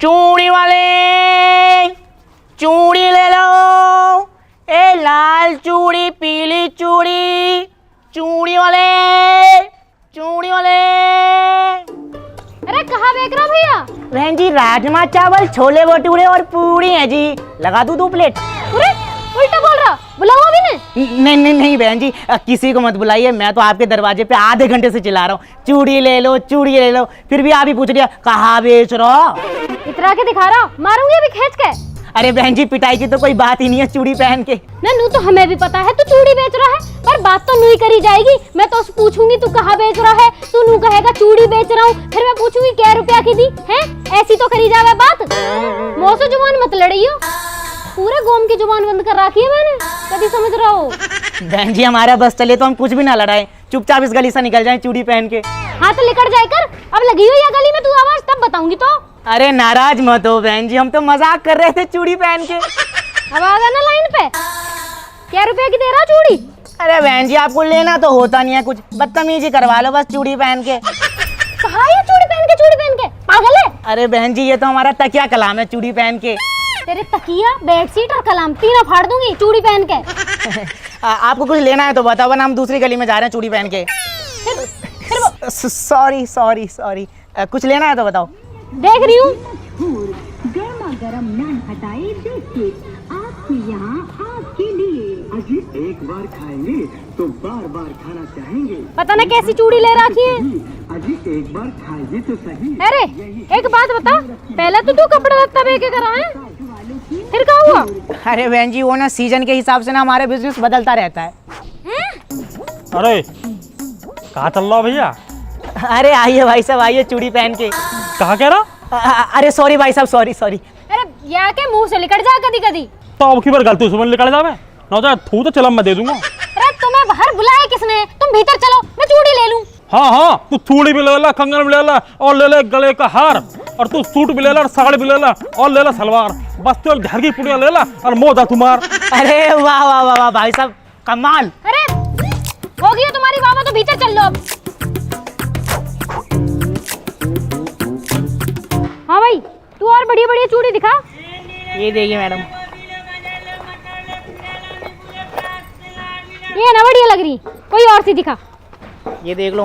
चूड़ी वाले, चूड़ी ले लो। ए लाल चूड़ी, पीली चूड़ी, चूड़ी वाले, चूड़ी वाले। अरे कहाँ बेच रहा भैया? बहन जी राजमा चावल, छोले भटूरे और पूरी है जी। लगा दूं 2 प्लेट? अरे उल्टा बोल रहा, बुलाओ अभी ने। नहीं नहीं नहीं बहन जी, किसी को मत बुलाइए। मैं तो आपके दरवाजे पे आधे घंटे से चिल्ला रहा हूँ, चूड़ी ले लो, चूड़ी ले लो। फिर भी आप ही पूछ रही कहाँ बेच रहा। इतरा के दिखा रहा, मारूंगी अभी खींच के। अरे बहन जी पिटाई की तो कोई बात ही नहीं है चूड़ी पहन के। नू तो हमें भी पता है तू चूड़ी बेच रहा है, पर बात तो नू ही करी जाएगी। मैं तो पूछूंगी तू कहाँ बेच रहा है, तू नू कहेगा चूड़ी बेच रहा हूँ, फिर मैं पूछूंगी क्या रुपया की दी है। ऐसी तो करी जावे बात। मुँह से जुबान मत लड़ियो, पूरे गोम की जुबान बंद कर रखी है मैंने, कभी समझ रहा हो। बहन जी हमारा बस चले तो हम कुछ भी ना लड़ाए, चुपचाप इस गली से निकल जाएं चूड़ी पहन के। हाँ तो निकल जाए कर, अब लगी हुई है गली में तू आवाज, तब बताऊंगी तो। अरे नाराज मत हो बहन जी, हम तो मजाक कर रहे थे चूड़ी पहन के। अब आ गया ना लाइन पे, क्या रुपया की दे रहा चूड़ी? अरे बहन जी आपको लेना तो होता नहीं है कुछ, बदतमीजी करवा लो बस चूड़ी पहन के। कहाँ है चूड़ी पहन के पागल है? अरे बहन जी ये तो हमारा तकिया कलाम है चूड़ी पहन के। तेरे तकिया, बेडशीट और कलाम तीनों फाड़ दूंगी चूड़ी पहन के। आपको कुछ लेना है तो बताओ, वरना हम दूसरी गली में जा रहे हैं चूड़ी पहन के। सॉरी सॉरी सॉरी, कुछ लेना है तो बताओ। देख रही हूँ गर्मा गर्म नान हटाए देखिए आपके यहाँ आपके लिए। अजी एक बार खाएंगे तो बार बार खाना चाहेंगे। पता ना कैसी चूड़ी ले रखी है। अजी एक बार खाइए तो सही। अरे एक बात बता, पहले तो तू कपड़ा लत्ता बेचे करा है, फिर क्या हुआ? अरे बहन जी वो ना सीजन के हिसाब से ना हमारे बिजनेस बदलता रहता है। अरे कहाँ चल रहा भैया? अरे आइए भाई साहब आइए चूड़ी पहन के। कहाँ कह रहा? अरे सॉरी भाई साहब, सॉरी सॉरी। अरे या के मुंह से निकल जा कदी कदी। तो अब की बार गलती से निकल जावे ना, तो थू तो चलम मैं दे दूंगा। अरे तुम्हें बाहर बुलाया किसने? तुम भीतर चलो, मैं चूड़ी ले लूं। हाँ हाँ, तू चूड़ी भी ले ला, कंगन भी ले ला, और ले ले गले का हार, और तू सूट भी ले ला, साड़ी भी ले ला, और ले ला सलवार। बस तो घर की पुड़िया ले ला और मोजा तुम्हार। अरे वाह वाह वाह वाह भाई साहब कमाल। अरे हो गई तुम्हारी बाबा, तो भीतर चल लो अब। हाँ भाई तू और बढ़िया बढ़िया चूड़ी दिखा। ये देखिए मैडम, ये ना बढ़िया लग रही, कोई और सी दिखा। ये देख लो।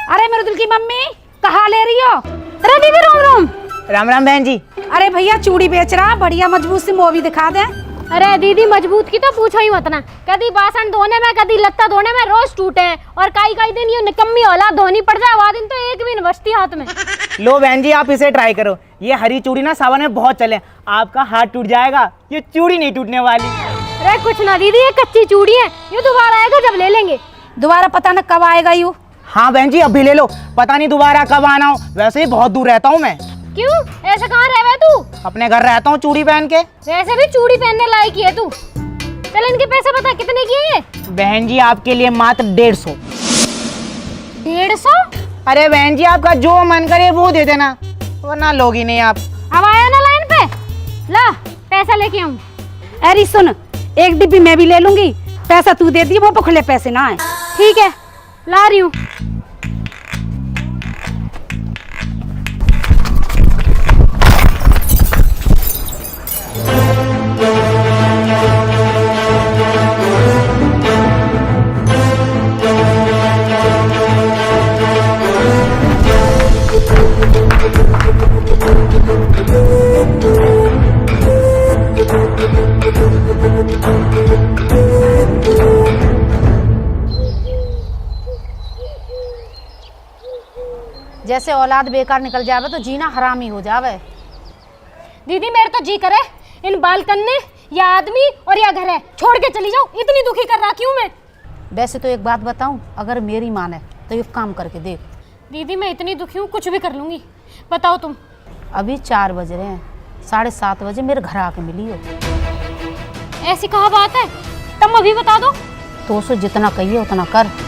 अरे मेरे दिल की मम्मी कहाँ ले रही हो? अरे दीदी रोम रोम। राम राम बहन जी। अरे भैया चूड़ी बेच रहा, बढ़िया मजबूत सी मूवी दिखा दे। अरे दीदी मजबूत की तो पूछो ही मत ना, कभी बासन धोने में कभी लत्ता धोने में रोज टूटे हैं, और काई दिन ये निकम्मी औलाद धोनी पड़ जाए, वह दिन तो एक भी न बचती हाथ में। लो बहन जी आप इसे ट्राई करो, ये हरी चूड़ी ना सावन में बहुत चले, आपका हाथ टूट जाएगा, ये चूड़ी नहीं टूटने वाली। अरे कुछ ना दीदी, ये कच्ची चूड़ी है, ये दोबारा आएगा जब ले लेंगे। दोबारा पता न कब आएगा यू। हाँ बहन जी अभी ले लो, पता नहीं दोबारा कब आना हो, वैसे ही बहुत दूर रहता हूँ मैं। क्यों ऐसे कहाँ रह तू? अपने घर रहता हूँ चूड़ी पहन के। वैसे भी चूड़ी पहनने लायक ही है तू। चल इनके पैसे बता कितने की है ये? बहन जी आपके लिए मात्र 150। 150? अरे बहन जी आपका जो मन करे वो दे देना, वरना लोगी नहीं आप। अब आया ना लाइन पे, ला पैसा लेके आऊं। अरे सुन, एक डिब्बी मैं भी ले लूंगी, पैसा तू दे दिए, वो पखले पैसे ना आए। ठीक है ला रही हूँ। जैसे औलाद बेकार निकल जावे तो जीना हरामी हो जावे। दीदी मेरे तो जी करे इन बालकनी या आदमी और या घर है छोड़ के चली जाऊं, इतनी दुखी कर रखी हूँ मैं। वैसे तो एक बात बताऊं, अगर मेरी माने तो ये काम करके देख। दीदी मैं इतनी दुखी हूँ, कुछ भी कर लूंगी, बताओ तुम। अभी 4 बज रहे हैं, 7:30 बजे मेरे घर आके मिली हो। ऐसी कहाँ बात है, तुम अभी बता दो। तो सो जितना कहिए उतना कर।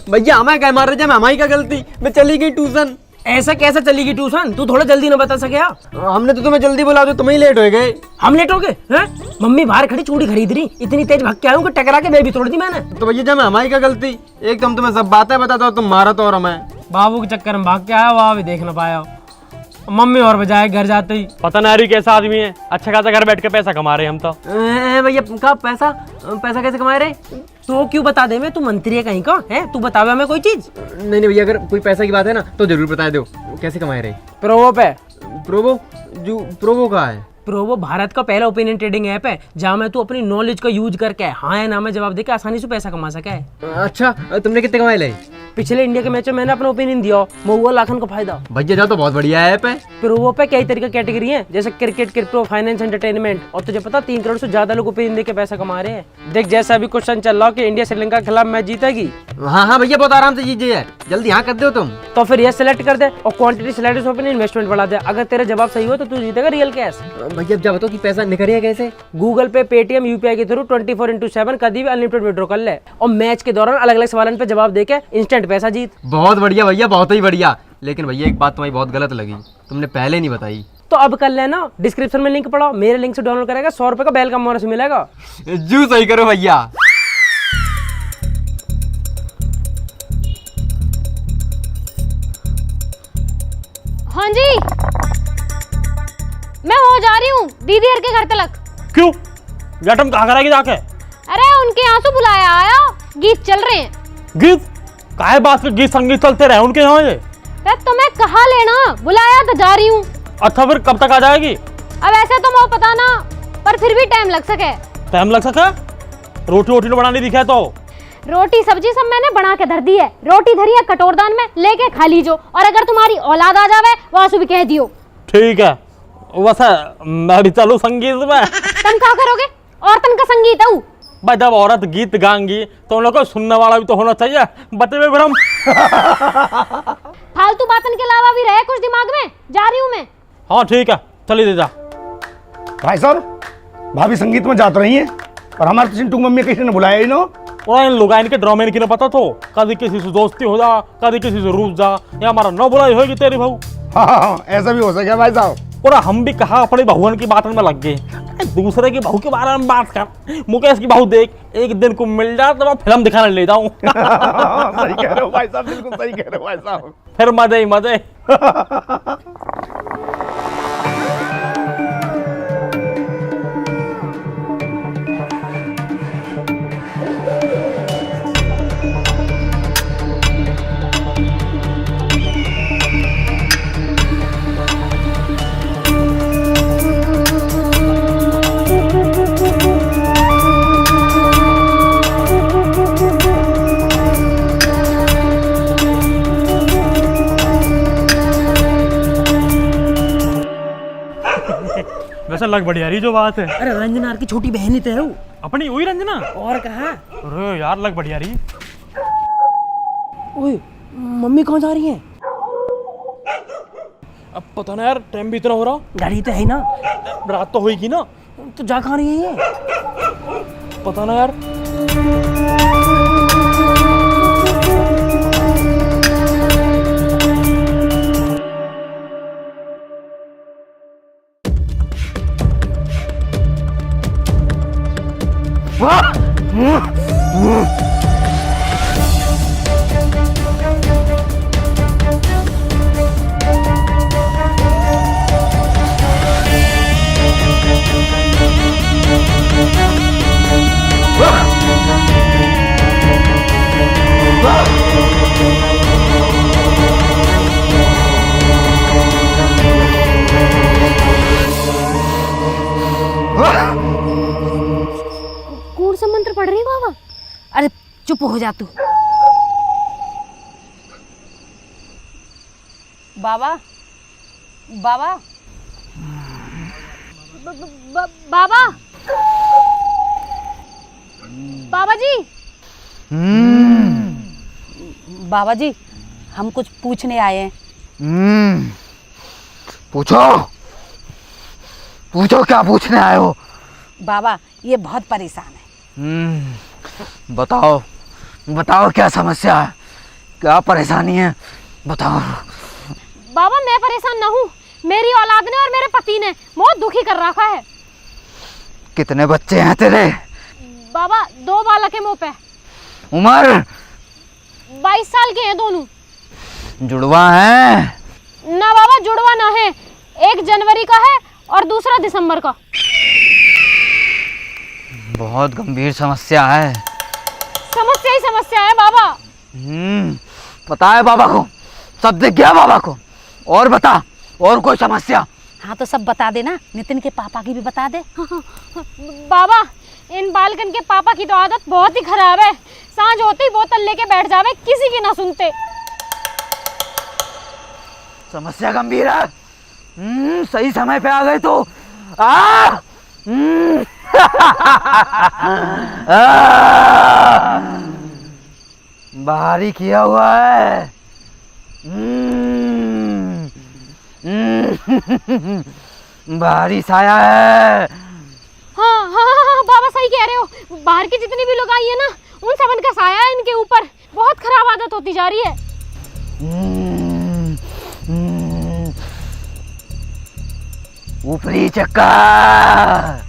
भैया हमें क्या मार रहे थे, हमारी क्या गलती, मैं चली गई ट्यूशन। ऐसा कैसे चलेगी ट्यूशन? तू थोड़ा जल्दी ना बता सके? हमने तो तुम्हें जल्दी बोला, तो तुम ही लेट हो गए। हम लेट हो गए हैं? मम्मी बाहर खड़ी चूड़ी खरीद रही, इतनी तेज भाग के आऊँ कि टकरा के मैं भी तोड़ दी मैंने। तो भैया जब हमारी क्या गलती? एक तुम तुम्हें सब बातें बताता हो, तुम मारा तो और हमें। बाबू के चक्कर में भाग के आया, वहाँ भी देख ना पाया। मम्मी और बजाय घर जाते ही। पता नहीं कैसा आदमी है, अच्छा खासा घर बैठ के पैसा कमा रहे हैं हम तो। भैया का पैसा कैसे कमाए रहे? तो क्यों बता दे, मैं तू मंत्री है कहीं का है? तू बतावे हमें कोई चीज। नहीं भैया, अगर कोई पैसा की बात है ना तो जरूर बता दो, कैसे कमाए रहे? प्रोवो पे। प्रोवो कहाँ है? प्रोवो भारत का पहला ओपिनियन ट्रेडिंग ऐप है, जहाँ में तू अपनी नॉलेज का यूज करके हाँ या ना में जवाब देके आसानी से पैसा कमा सके है। अच्छा, तुमने कितने कमाए ले? पिछले इंडिया के मैच में मैंने अपना ओपिनियन दिया, महुआ लाखन का फायदा। भैया जाओ, तो बहुत बढ़िया ऐप है। प्रोवो पे कई तरह की कैटेगरी है, जैसे क्रिकेट, क्रिप्टो, फाइनेंस, एंटरटेनमेंट। और तुझे पता 3 करोड़ से ज्यादा लोग ओपिनियन देके पैसा कमा रहे हैं। देख जैसा अभी क्वेश्चन चल रहा कि इंडिया श्रीलंका के खिलाफ मैच जीतेगी। हाँ भैया, बहुत आराम से जीजिए, जल्दी हाँ कर दो तुम। तो फिर ये सिलेक्ट कर दे और क्वांटिटी स्लाइडर्स में अपनी इन्वेस्टमेंट बढ़ा दे। अगर तेरा जवाब सही हो तो तू जीतेगा रियल कैश। भैया अब बताओ कि पैसा निकलेगा कैसे? गूगल पे, पेटीएम, यूपीआई के थ्रू 24/7 कभी भी अनलिमिटेड विड्रॉ कर ले और मैच के दौरान अलग अलग सवालों पे जवाब देके इंस्टेंट पैसा जीत। बहुत बढ़िया भैया, बहुत ही बढ़िया। लेकिन भैया एक बात तुम्हारी बहुत गलत लगी, तुमने पहले नहीं बताई। तो अब कर लेना, डिस्क्रिप्शन में लिंक पढ़ो, मेरे लिंक से डाउनलोड करेगा, 100 रुपए का बैल का बोनस मिलेगा। जू सही करो भैया। हाँ जी, मैं हो जा रही हूँ दीदी हर के घर तक। क्यों? मैडम कहाँ करेगी जाके? अरे उनके यहाँ से बुलाया आया, गीत चल रहे हैं। गीत? काहे बात के गीत संगीत चलते रहे उनके यहाँ ये? तुम्हें कहा लेना, बुलाया तो जा रही हूँ। अच्छा फिर कब तक आ जाएगी? अब ऐसे तो मुझे पता ना, पर फिर भी टाइम लग सके। टाइम लग सके? रोटी वोटी तो बनानी दिखे तो? रोटी सब्जी सब मैंने बना के धर दी है। रोटी धरी है कटोरदान में, लेके खा लीजो। और अगर तुम्हारी औलाद आ जावे वासु भी कह दियो। ठीक है, वैसे मैं भी चलूं संगीत में। तुम क्या करोगे? औरतन का संगीत है। भाई जब औरत गीत गाएंगी तो उन लोग को सुनने वाला भी तो होना चाहिए। बते हुए भ्रम। फालतू बातन के अलावा भी रहे कुछ दिमाग में। जा रही हूँ मैं। हाँ ठीक है, चली दे जा। भाई साहब, भाभी संगीत में जात रही हैं और हमारे चिंटू मम्मी किसी ने बुलाया ही ना। और इन लोग इनके ड्रामे इनकी पता तो कभी किसी से दोस्ती हो जा, कभी किसी से रूठ जा, या हमारा न बुलाई होगी तेरी बहू। हाँ, ऐसा भी हो सके भाई साहब। और हम भी कहा अपने बहुवन की बात में लग गए, दूसरे की बहू के बारे में बात कर। मुकेश की बहू देख, एक दिन को मिल जाए तो मैं फिल्म दिखाने ले जाऊं। सही कह रहे हो भाई साहब, बिल्कुल सही कह रहे हो भाई साहब। फिर मजे ही मजे। वैसे लग बढ़िया रही जो बात है। अरे रंजना की छोटी बहन ही तो है वो। अपनी हुई रंजना? और कहा? अरे यार लग बढ़िया रही। ओए मम्मी कहाँ जा रही है? अब पता ना यार, टाइम भी इतना हो रहा। गाड़ी तो है ना, रात तो होगी ना। तो जा कहाँ रही है ये? पता ना यार। कौन सा मंत्र पढ़ रही बाबा? अरे चुप हो जा तू। बाबा बाबा बाबा बाबा जी। बाबा जी, हम कुछ पूछने आए हैं। पूछो पूछो, क्या पूछने आए हो? बाबा ये बहुत परेशान है। बताओ बताओ, क्या समस्या है, क्या परेशानी है, बताओ। बाबा मैं परेशान न हूँ, मेरी औलाद ने और मेरे पति ने बहुत दुखी कर रखा है। कितने बच्चे हैं तेरे? बाबा 2 बालक है मुँह पे। उम्र? 22 साल के हैं दोनों। जुड़वा है? ना बाबा जुड़वा ना है, 1 जनवरी का है और दूसरा दिसंबर का। बहुत गंभीर समस्या है। समस्या ही समस्या है बाबा। पता है बाबा को, सब दिख गया बाबा को। और बता, और कोई समस्या? हाँ तो सब बता देना, नितिन के पापा की भी बता दे। बाबा इन बालकन के पापा की तो आदत बहुत ही खराब है, सांझ होते ही बोतल लेके बैठ जावे, किसी की ना सुनते। समस्या गंभीर है। सही समय पे आ गए तो। बाहरी किया हुआ है। बाहरी साया है। हाँ हाँ हाँ बाबा सही कह रहे हो, बाहर की जितनी भी लोग आई है ना, उन सबन का साया है इनके ऊपर। बहुत खराब आदत होती जा रही है। ऊपरी चक्कर,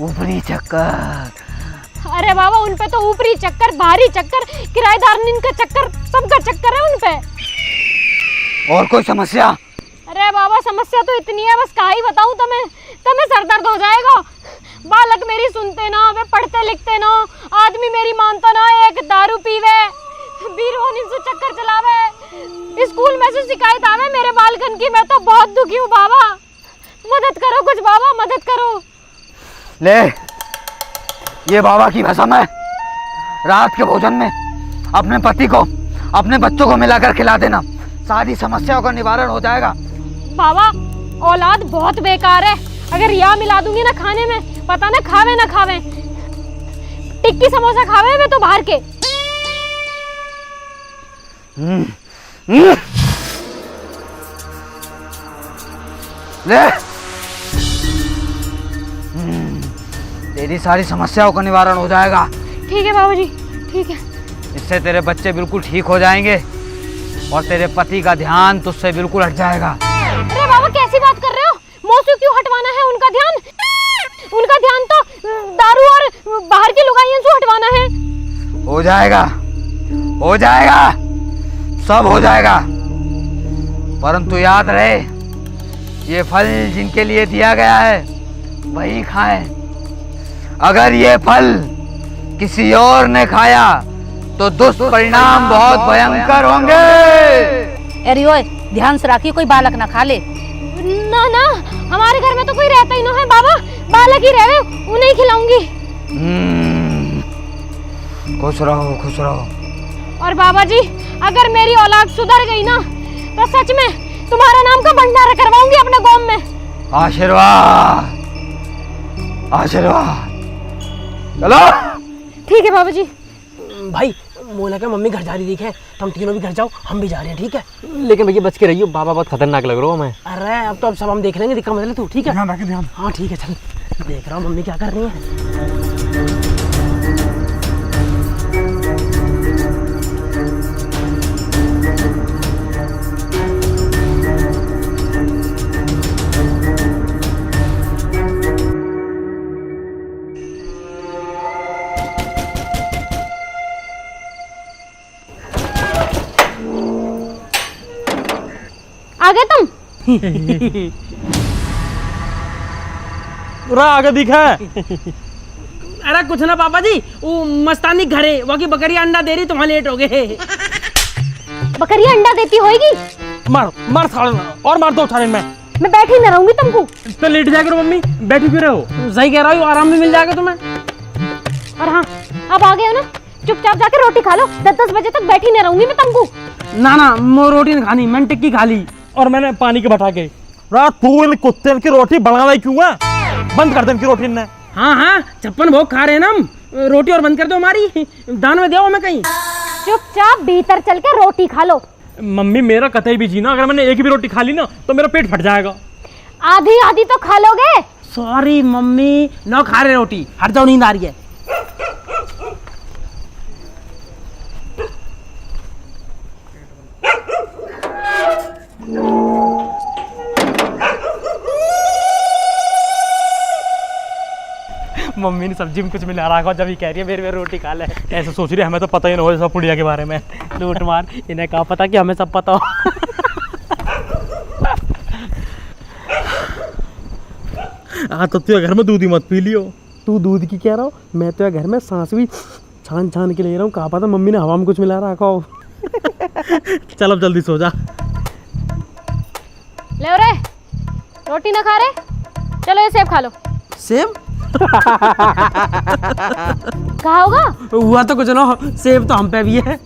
ऊपरी चक्कर। अरे बाबा उन पे तो ऊपरी चक्कर, बाहरी चक्कर, किराएदार का चक्कर, सबका चक्कर है उन पे। और कोई समस्या? अरे बाबा समस्या तो इतनी है, बस क्या ही बताऊं तुम्हें सर दर्द हो जाएगा। बालक मेरी सुनते ना, वे पढ़ते लिखते ना, आदमी मेरी मानता ना, एक दारू पीवे, बीरहोनी से चक्कर चलावे, स्कूल में से शिकायत आवे मेरे बालकन की। मैं तो बहुत दुखी हूँ बाबा, मदद करो कुछ बाबा, मदद करो। ले, ये बाबा की भसम है। रात के भोजन में अपने पति को, अपने बच्चों को मिलाकर खिला देना, सारी समस्याओं का निवारण हो जाएगा। बाबा औलाद बहुत बेकार है, अगर यह मिला दूंगी ना खाने में, पता ना खावे ना खावे, टिक्की समोसा खावे वे तो बाहर के। ले, तेरी सारी समस्याओं का निवारण हो जाएगा। ठीक है बाबूजी, ठीक है। इससे तेरे बच्चे बिल्कुल ठीक हो जाएंगे और तेरे पति का ध्यान तुझसे बिल्कुल हट जाएगा। अरे बाबा कैसी बात कर रहे हो? मौसू क्यों हटवाना है उनका ध्यान? उनका ध्यान तो दारू और बाहर की लुगाइयों से हटवाना है। हो जाएगा, हो जाएगा, सब हो जाएगा। परंतु याद रहे, ये फल जिनके लिए दिया गया है वही खाएं। अगर ये फल किसी और ने खाया तो दुष्परिणाम बहुत भयंकर होंगे। अरे ओए, ध्यान से रखिए कोई बालक ना खा ले। ना ना, हमारे घर में तो कोई रहता ही ना है बाबा, बालक ही रहे, उन्हें ही खिलाऊंगी। खुश रहो, खुश रहो। और बाबा जी अगर मेरी औलाद सुधर गई ना, तो सच में तुम्हारा नाम का भंडारा करवाऊंगी अपने गांव में। आशीर्वाद, आशीर्वाद। चलो ठीक है बाबा जी। भाई मोना का मम्मी घर जा रही है, तुम तीनों भी घर जाओ, हम भी जा रहे हैं, ठीक है? लेकिन भैया बच के रहियो, बाबा बहुत खतरनाक लग रहा हूँ मैं। अरे अब तो अब सब हम देख लेंगे, दिक्कत मत ले तू, ठीक है? ध्यान रखे, ध्यान। हाँ ठीक है, चल देख रहा हूँ मम्मी क्या कर रही है। आ गए तुम? पूरा आगे दिखा है। अरे कुछ ना पापा जी, वो मस्तानी घर है, वो की बकरी अंडा दे रही, तुम्हारे लेट हो गए। बकरियां अंडा देती होगी? मार मार साले और मार दो साले में। मैं बैठी न रहूंगी तुमको। तो लेट जाया करो मम्मी, बैठी क्यों रहे हो? सही कह रहा हूँ, आराम भी मिल जाएगा तुम्हें। और हाँ, अब आ गए हो ना, चुपचाप जाके रोटी खा लो, 10-10 बजे तक बैठी न रहूंगी मैं तुमको। ना ना, मैं रोटी नहीं खानी, मैंने टिक्की खा ली और मैंने पानी के बटा के। रात तू इन कुत्ते की रोटी बना रही क्यों है? बंद कर दे इनकी रोटी ने। हाँ हाँ, छप्पन भोग खा रहे हैं ना हम, रोटी और बंद कर दो हमारी, दान में दिया मैं कहीं। चुपचाप भीतर चल के रोटी खा लो। मम्मी मेरा कतई भी जीना, अगर मैंने एक भी रोटी खा ली ना तो मेरा पेट फट जाएगा। आधी आधी तो खा लोगे। सॉरी मम्मी, ना खा रहे रोटी, हट जाओ, नींद आ रही है। मम्मी ने सब्जी में कुछ मिला रखा जब ये कह रही है मेरे रोटी खा ले। ऐसे सोच रही है हमें तो पता ही ना हो सब पुड़िया के बारे में। लूट मार, इन्हें कहा पता कि हमें सब पता हो। हाँ तो तू घर में दूध ही मत पी लियो। तू दूध की कह रहा हो, मैं तो घर में सांस भी छान छान के ले रहा हूँ। कहा पता मम्मी ने हवा में कुछ मिला रखा हो। चल अब जल्दी सो जा। ले रे, रोटी ना खा रहे, चलो ये सेब खा लो। सेब? कहा होगा? हुआ तो कुछ ना, सेब तो हम पे भी है। हैं?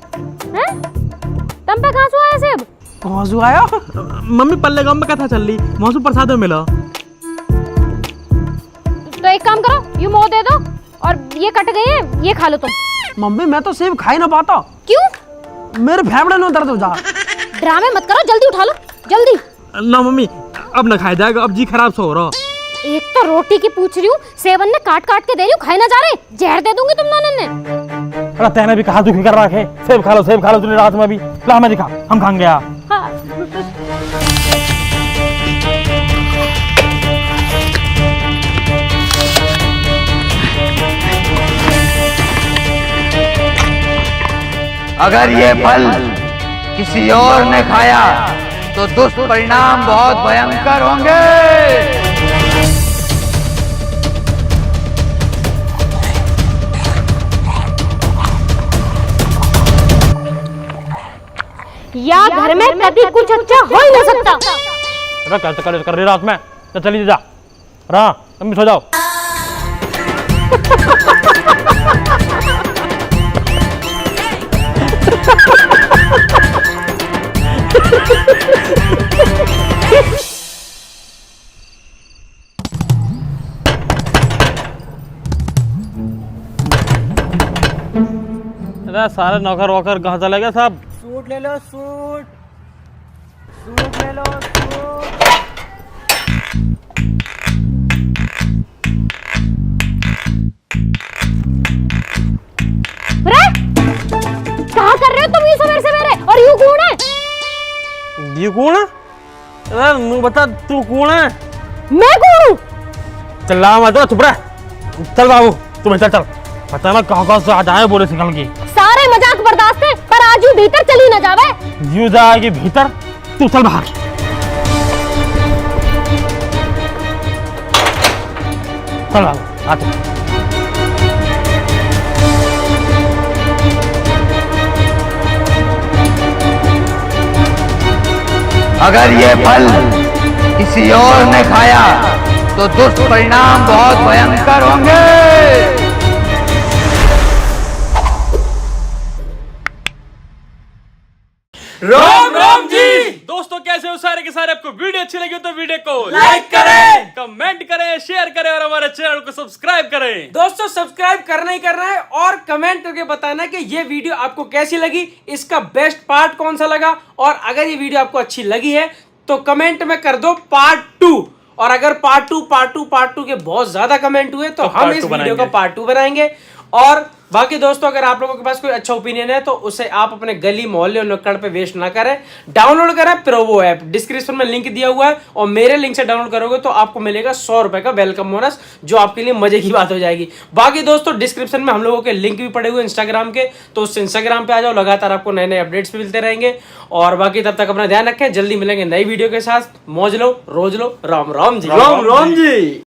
तुम पे कहाँ से आया सेब? कहाँ से आया? मम्मी पल्ले गांव में कथा चल रही, मौसम प्रसाद में मिला। तो एक काम करो, यूं मोह दे दो और ये कट गई है, ये खा लो तुम। मम्मी मैं तो सेब खा ही ना पाता। क्यों? मेरे फेफड़े में दर्द हो जा। ड्रामे मत करो, जल्दी उठा लो, जल्दी। ना मम्मी अब ना खाया जाएगा, अब जी खराब सा हो रहा। एक तो रोटी की पूछ रही हूँ, सेवन ने काट काट के दे रही हूँ, खाए ना जा रहे, जहर दे दूंगी तुम दोनों ने। अरे तैने भी कहा दुखी कर रखे, सेब खा लो तूने रात में भी। ला हमें दिखा, हम खाएंगे। हाँ। अगर ये फल किसी और ने खाया तो दुष्परिणाम बहुत भयंकर होंगे। या घर में कभी कुछ अच्छा हो ही नहीं सकता। अरे कर रही रात में, तो चली जा रहा, तुम भी सो जाओ। अरे सारे नौकर वोकर कहाँ चले गए साहब? सूट ले लो, सूट ले लो, सूट। कहाँ कर रहे हो तुम ये सवेरे? और यू कौन है? ये कौन है? अरे मुझे बता तू कौन है? मैं कौन हूँ? चल मत, चुप रह। चल बाबू तू चल चल, पता ना कहाँ से आ जाए बोले निकल के। सारे मजाक बर्दाश्त है, पर आज यू भीतर चली ना जावे। यू जाएगी भीतर, तू चल बाहर। चल बाबू आ तू। अगर ये फल किसी और ने खाया तो दुष्परिणाम बहुत भयंकर होंगे। राम राम जी दोस्तों, कैसे हो सारे के सारे? आपको वीडियो अच्छी लगी तो वीडियो को लाइक करें, कमेंट करें, शेयर करें और हमारे चैनल को सब्सक्राइब करें। दोस्तों सब्सक्राइब करना ही करना है और कमेंट करके बताना कि ये वीडियो आपको कैसी लगी, इसका बेस्ट पार्ट कौन सा लगा। और अगर ये वीडियो आपको अच्छी लगी है तो कमेंट में कर दो पार्ट 2। और अगर पार्ट टू के बहुत ज्यादा कमेंट हुए तो हम इस वीडियो का पार्ट 2 बनाएंगे। और बाकी दोस्तों अगर आप लोगों के पास कोई अच्छा ओपिनियन है तो उसे आप अपने गली मोहल्ले और नुक्कड़ पे वेस्ट ना करें। डाउनलोड करें प्रोवो ऐप, डिस्क्रिप्शन में लिंक दिया हुआ है और मेरे लिंक से डाउनलोड करोगे तो आपको मिलेगा 100 रुपए का वेलकम बोनस, जो आपके लिए मजे की बात हो जाएगी। बाकी दोस्तों डिस्क्रिप्शन में हम लोगों के लिंक भी पड़े हुए इंस्टाग्राम के, तो उससे इंस्टाग्राम पे आ जाओ, लगातार आपको नए नए अपडेट्स भी मिलते रहेंगे। और बाकी तब तक अपना ध्यान रखें, जल्दी मिलेंगे नई वीडियो के साथ। मौज लो, रोज लो, राम राम जी। राम राम जी।